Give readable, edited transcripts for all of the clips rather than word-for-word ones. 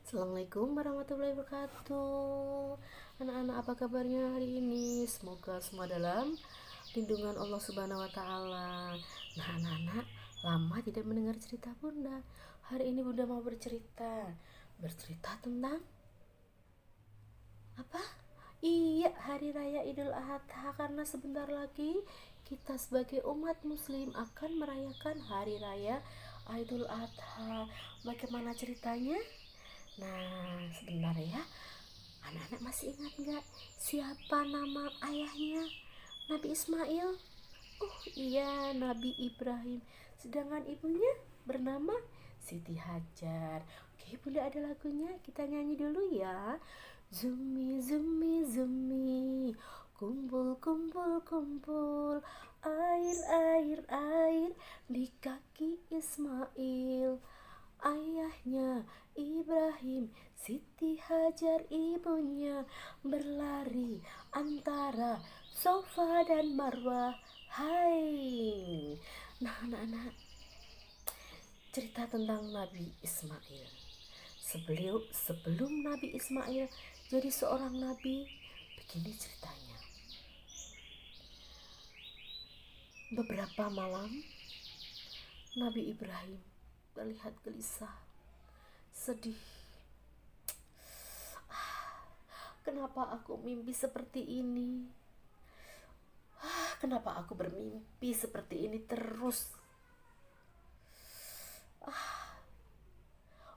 Assalamualaikum warahmatullahi wabarakatuh. Anak-anak, apa kabarnya hari ini? Semoga semua dalam lindungan Allah Subhanahu wa taala. Nah, anak-anak, lama tidak mendengar cerita Bunda. Hari ini Bunda mau bercerita tentang apa? Iya, hari raya Idul Adha, karena sebentar lagi kita sebagai umat muslim akan merayakan hari raya Idul Adha. Bagaimana ceritanya? Nah, sebentar ya. Anak-anak masih ingat nggak siapa nama ayahnya Nabi Ismail? Oh iya, Nabi Ibrahim. Sedangkan ibunya bernama Siti Hajar. Oke, Bunda ada lagunya. Kita nyanyi dulu ya. Zumi, zumi, zumi, kumpul, kumpul, kumpul, air, air, air di kaki Ismail. Ayahnya Ibrahim, Siti Hajar ibunya, berlari antara Sofa dan Marwah. Hai. Nah, anak-anak, cerita tentang Nabi Ismail. Sebelum Nabi Ismail jadi seorang nabi, begini ceritanya. Beberapa malam, Nabi Ibrahim terlihat gelisah, sedih. Kenapa aku mimpi seperti ini? Kenapa aku bermimpi seperti ini terus?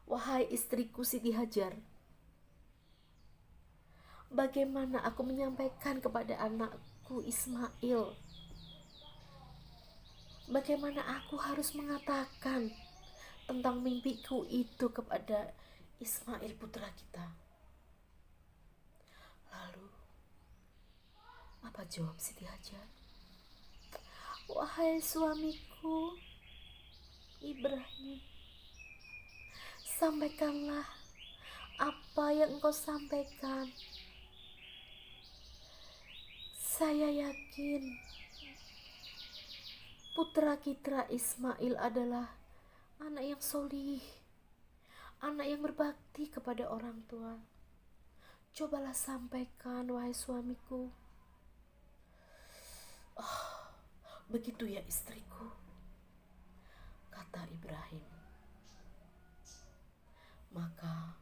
Wahai istriku Siti Hajar, bagaimana aku menyampaikan kepada anakku Ismail? Bagaimana aku harus mengatakan tentang mimpiku itu kepada Ismail putra kita? Lalu, apa jawab Siti Hajar? Wahai suamiku Ibrahim, sampaikanlah apa yang engkau sampaikan. Saya yakin putra kita Ismail adalah anak yang solih, anak yang berbakti kepada orang tua. Cobalah sampaikan, wahai suamiku. Oh, begitu ya istriku, kata Ibrahim. Maka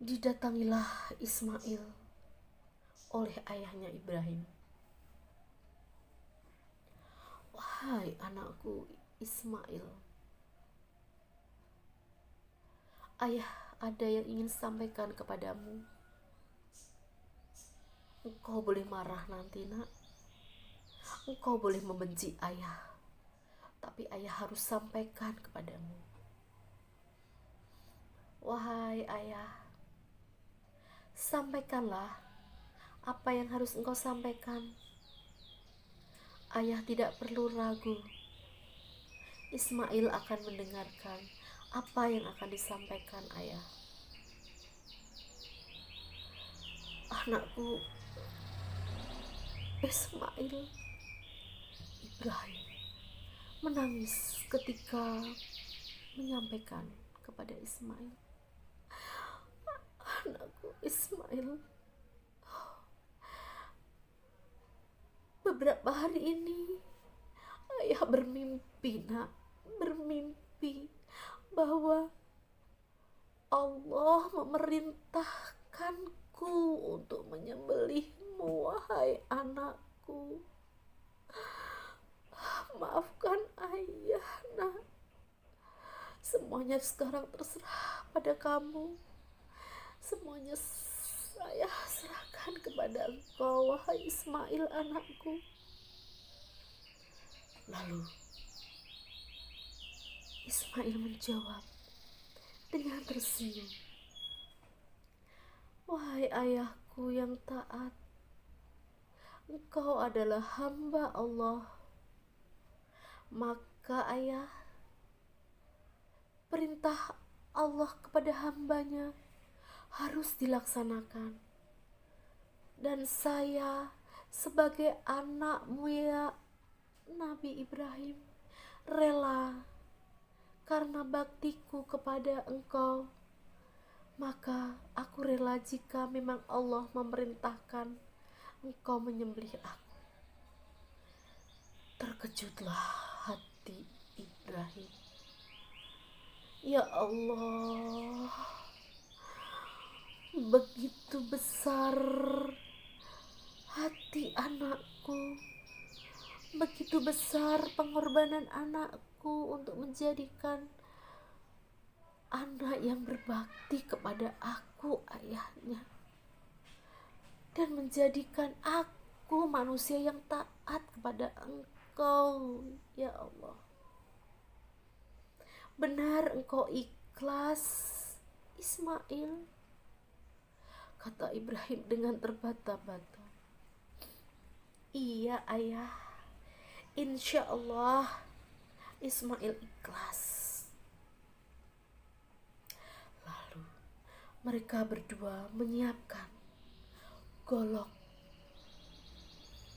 didatangilah Ismail oleh ayahnya Ibrahim. Wahai anakku Ismail, ayah ada yang ingin sampaikan kepadamu. Engkau boleh marah nanti, nak. Engkau boleh membenci ayah, tapi ayah harus sampaikan kepadamu. Wahai ayah, sampaikanlah apa yang harus engkau sampaikan. Ayah tidak perlu ragu. Ismail akan mendengarkan apa yang akan disampaikan ayah. Anakku Ismail, Ibrahim menangis ketika menyampaikan kepada Ismail. Anakku Ismail, beberapa hari ini ayah bermimpi, nak, bermimpi bahwa Allah memerintahkanku untuk menyembelihmu, wahai anakku. Maafkan ayah, nak. Semuanya sekarang terserah pada kamu. Semuanya saya serahkan kepada engkau, wahai Ismail anakku. Lalu Ismail menjawab dengan tersenyum, wahai ayahku yang taat, engkau adalah hamba Allah. Maka ayah, perintah Allah kepada hambanya harus dilaksanakan. Dan saya sebagai anakmu ya Nabi Ibrahim rela karena baktiku kepada Engkau, maka aku rela jika memang Allah memerintahkan Engkau menyembelih aku. Terkejutlah hati Ibrahim. Ya Allah, begitu besar hati anakku, begitu besar pengorbanan anakku untuk menjadikan anak yang berbakti kepada aku, ayahnya, dan menjadikan aku manusia yang taat kepada Engkau, ya Allah. Benar Engkau ikhlas, Ismail, kata Ibrahim dengan terbata-bata. Iya ayah, insya Allah Ismail ikhlas. Lalu mereka berdua menyiapkan golok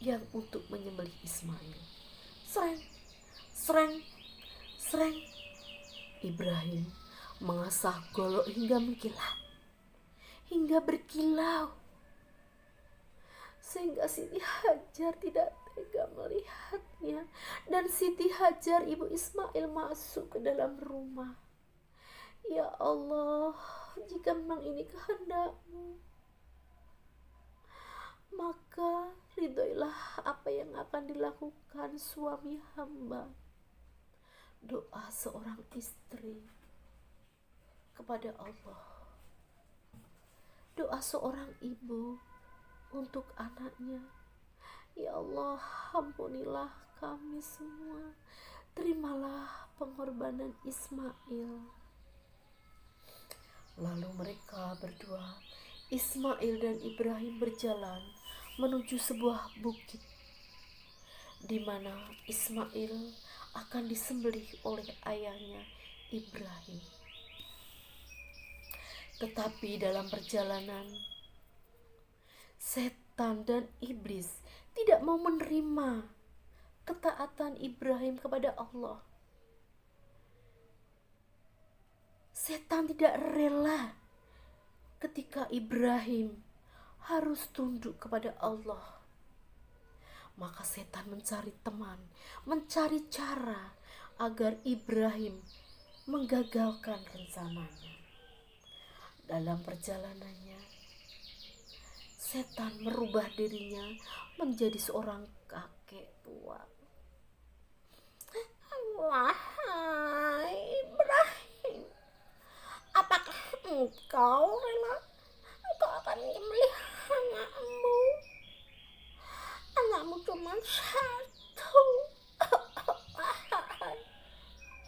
yang untuk menyembelih Ismail. Sreng, sreng, sreng. Ibrahim mengasah golok hingga mengkilat, hingga berkilau, sehingga Siti Hajar tidak tega melihatnya. Dan Siti Hajar ibu Ismail masuk ke dalam rumah. Ya Allah, jika memang ini kehendak-Mu, maka ridhoilah apa yang akan dilakukan suami hamba. Doa seorang istri kepada Allah, doa seorang ibu untuk anaknya. Ya Allah, ampunilah kami semua, terimalah pengorbanan Ismail. Lalu mereka berdua, Ismail dan Ibrahim, berjalan menuju sebuah bukit di mana Ismail akan disembelih oleh ayahnya Ibrahim. Tetapi dalam perjalanan, setan dan iblis tidak mau menerima ketaatan Ibrahim kepada Allah. Setan tidak rela ketika Ibrahim harus tunduk kepada Allah. Maka setan mencari teman, mencari cara agar Ibrahim menggagalkan rencananya. Dalam perjalanannya, setan merubah dirinya menjadi seorang kakek tua. Wahai Ibrahim, apakah engkau rela? Engkau akan menyembelih anakmu. Anakmu cuma satu. Wahai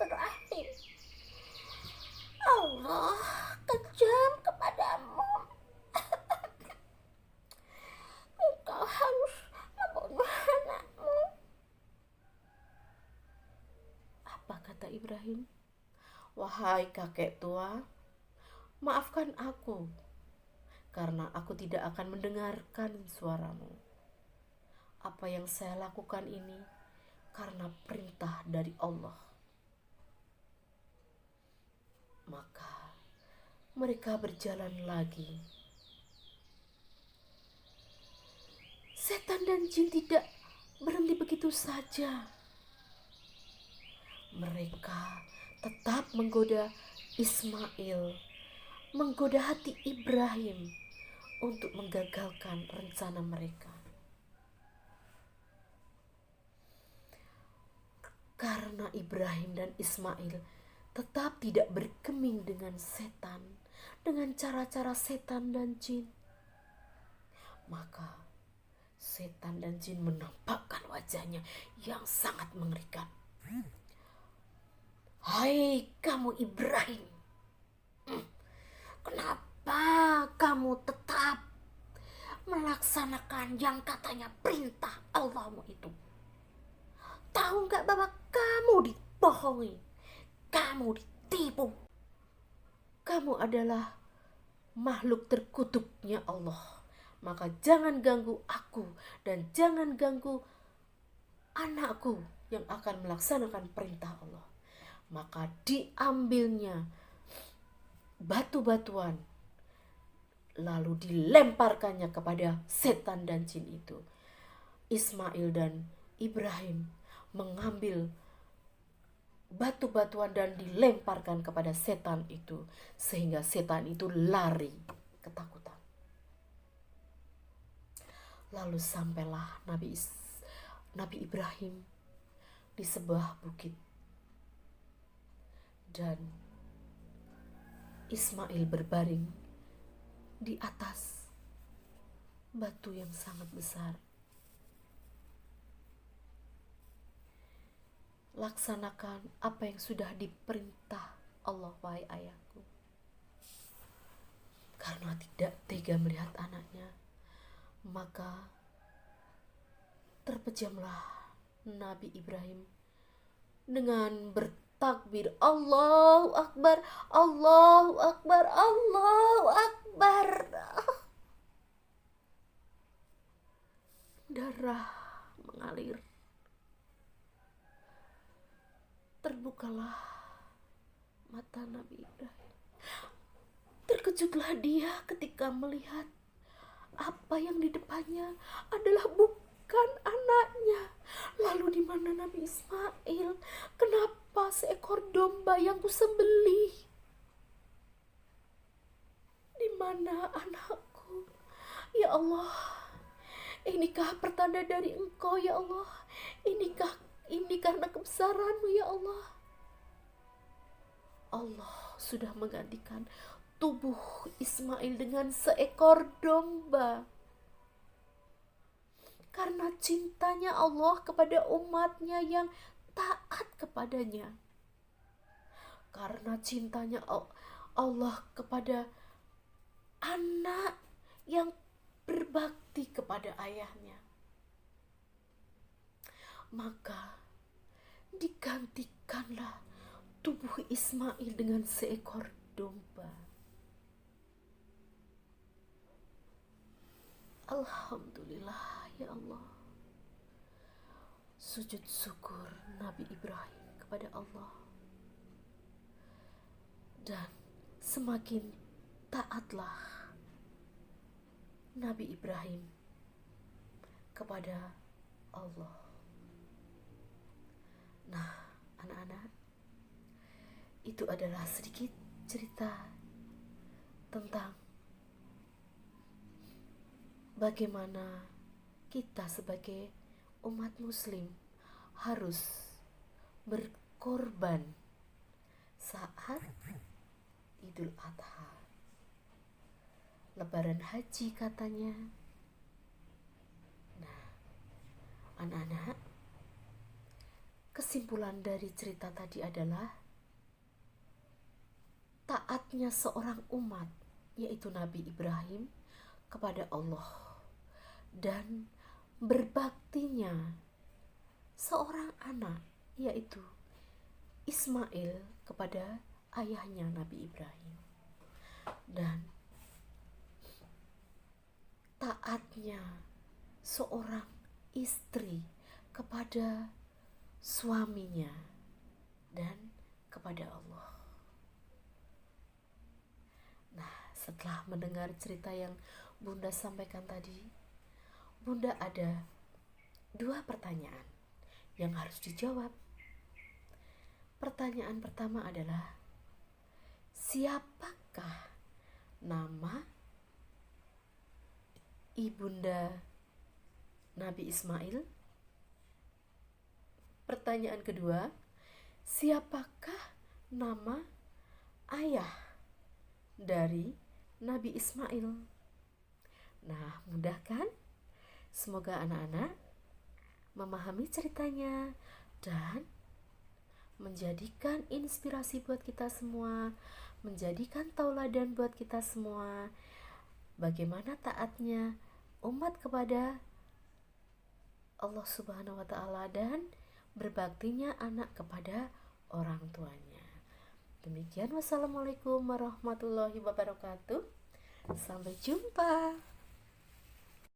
Ibrahim, Allah kejam kepadamu. Engkau harus membunuh anakmu. Apa kata Ibrahim? Wahai kakek tua, maafkan aku, karena aku tidak akan mendengarkan suaramu. Apa yang saya lakukan ini karena perintah dari Allah. Maka mereka berjalan lagi. Setan dan jin tidak berhenti begitu saja. Mereka tetap menggoda Ismail, menggoda hati Ibrahim untuk menggagalkan rencana mereka. Karena Ibrahim dan Ismail tetap tidak bergeming dengan setan, dengan cara-cara setan dan jin, maka setan dan jin menampakkan wajahnya yang sangat mengerikan. Hai kamu Ibrahim, kenapa kamu tetap melaksanakan yang katanya perintah Allahmu itu? Tahu gak bahwa kamu dibohongi, kamu ditipu? Kamu adalah makhluk terkutuknya Allah. Maka jangan ganggu aku dan jangan ganggu anakku yang akan melaksanakan perintah Allah. Maka diambilnya batu-batuan, lalu dilemparkannya kepada setan dan jin itu. Ismail dan Ibrahim mengambil batu-batuan dan dilemparkan kepada setan itu, sehingga setan itu lari ketakutan. Lalu sampailah Nabi Ibrahim di sebuah bukit, dan Ismail berbaring di atas batu yang sangat besar. Laksanakan apa yang sudah diperintah Allah, wahai ayahku. Karena tidak tega melihat anaknya, maka terpejamlah Nabi Ibrahim dengan bertakbir, Allahu Akbar, Allahu Akbar, Allahu Akbar. Darah mengalir. Terbukalah mata Nabi Ibrahim. Terkejutlah dia ketika melihat apa yang di depannya adalah bukan anaknya. Lalu di mana Nabi Ismail? Kenapa seekor domba yang kusembelih? Di mana anakku? Ya Allah, inikah pertanda dari Engkau ya Allah? Ini karena kebesaran-Mu ya Allah. Allah sudah menggantikan tubuh Ismail dengan seekor domba. Karena cintanya Allah kepada umatnya yang taat kepadanya. Karena cintanya Allah kepada anak yang berbakti kepada ayahnya. Maka digantikanlah tubuh Ismail dengan seekor domba. Alhamdulillah ya Allah. Sujud syukur Nabi Ibrahim kepada Allah. Dan semakin taatlah Nabi Ibrahim kepada Allah. Nah, anak-anak, itu adalah sedikit cerita tentang bagaimana kita sebagai umat muslim harus berkorban saat Idul Adha, Lebaran Haji katanya. Nah, anak-anak, kesimpulan dari cerita tadi adalah taatnya seorang umat, yaitu Nabi Ibrahim, kepada Allah, dan berbaktinya seorang anak, yaitu Ismail, kepada ayahnya Nabi Ibrahim, dan taatnya seorang istri kepada suaminya dan kepada Allah. Nah, setelah mendengar cerita yang Bunda sampaikan tadi, Bunda ada 2 pertanyaan yang harus dijawab. Pertanyaan pertama adalah, siapakah nama ibunda Nabi Ismail? Pertanyaan kedua, siapakah nama ayah dari Nabi Ismail? Nah, mudah kan? Semoga anak-anak memahami ceritanya dan menjadikan inspirasi buat kita semua, menjadikan tauladan buat kita semua, bagaimana taatnya umat kepada Allah Subhanahu wa Ta'ala dan berbaktinya anak kepada orang tuanya. Demikian, wassalamualaikum warahmatullahi wabarakatuh. Sampai jumpa.